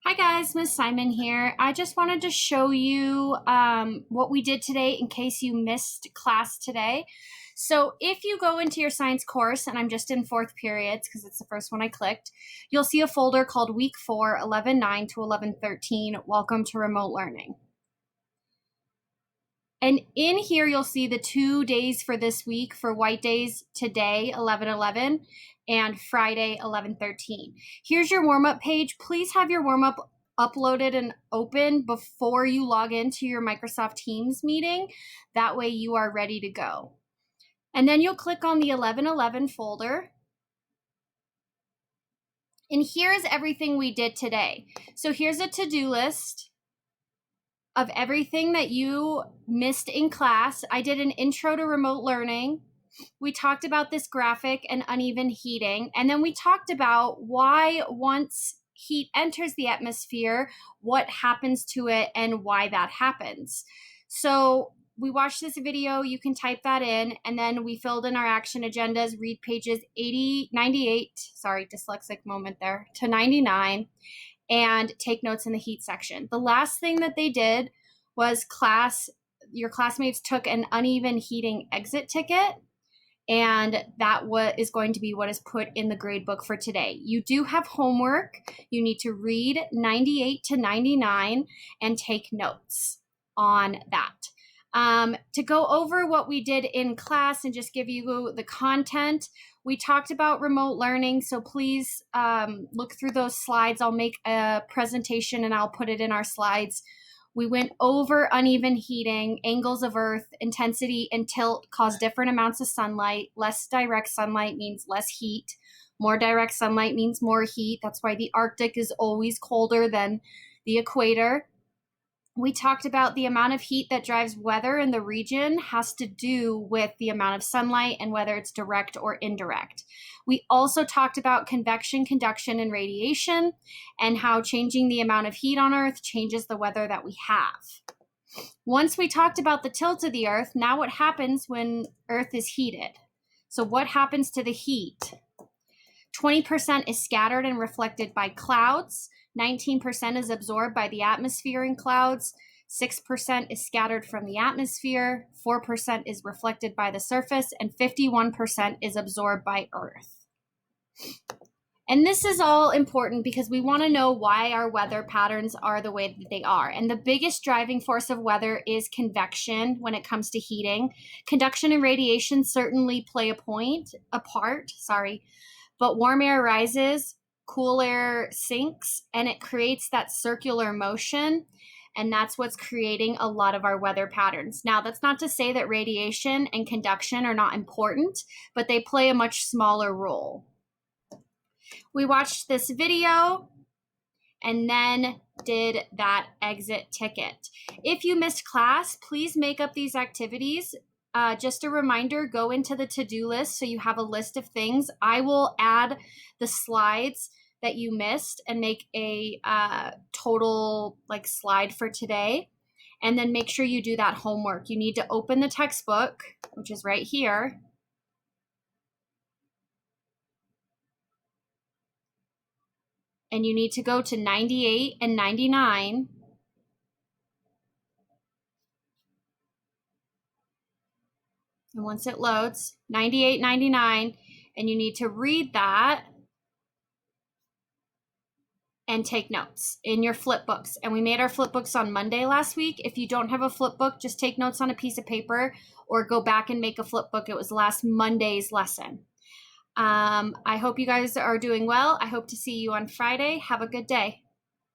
Hi guys, Miss Simon here. I just wanted to show you what we did today in case you missed class today. So if you go into your science course, and I'm just in fourth periods because it's the first one I clicked, you'll see a folder called Week 4, 11:9 to 11:13, Welcome to Remote Learning. And in here, you'll see the 2 days for this week for white days today, 11:11, and Friday, 11:13. Here's your warm-up page. Please have your warm-up uploaded and open before you log into your Microsoft Teams meeting. That way you are ready to go. And then you'll click on the 11:11 folder. And here's everything we did today. So here's a to-do list of everything that you missed in class. I did an intro to remote learning. We talked about this graphic and uneven heating. And then we talked about why once heat enters the atmosphere, what happens to it and why that happens. So we watched this video, you can type that in, and then we filled in our action agendas, read pages 98, sorry, dyslexic moment there, to 99, and take notes in the heat section. The last thing that they did was your classmates took an uneven heating exit ticket, and that is going to be what is put in the grade book for today. You do have homework. You need to read 98 to 99 and take notes on that. To go over what we did in class and just give you the content, we talked about remote learning, so please look through those slides. I'll make a presentation and I'll put it in our slides. We went over uneven heating, angles of Earth, intensity and tilt cause different amounts of sunlight. Less direct sunlight means less heat. More direct sunlight means more heat. That's why the Arctic is always colder than the equator. We talked about the amount of heat that drives weather in the region has to do with the amount of sunlight and whether it's direct or indirect. We also talked about convection, conduction, and radiation, and how changing the amount of heat on Earth changes the weather that we have. Once we talked about the tilt of the Earth, now what happens when Earth is heated? So what happens to the heat? 20% is scattered and reflected by clouds. 19% is absorbed by the atmosphere in clouds. 6% is scattered from the atmosphere. 4% is reflected by the surface, and 51% is absorbed by Earth. And this is all important because we want to know why our weather patterns are the way that they are. And the biggest driving force of weather is convection when it comes to heating. Conduction and radiation certainly play a part, but warm air rises, cool air sinks, and it creates that circular motion. And that's what's creating a lot of our weather patterns. Now, that's not to say that radiation and conduction are not important, but they play a much smaller role. We watched this video and then did that exit ticket. If you missed class, please make up these activities. Just a reminder, go into the to-do list so you have a list of things. I will add the slides that you missed and make a total slide for today. And then make sure you do that homework. You need to open the textbook, which is right here. And you need to go to 98 and 99. And once it loads, 98, 99, and you need to read that and take notes in your flip books. And we made our flip books on Monday last week. If you don't have a flip book, just take notes on a piece of paper or go back and make a flip book. It was last Monday's lesson. I hope you guys are doing well. I hope to see you on Friday. Have a good day.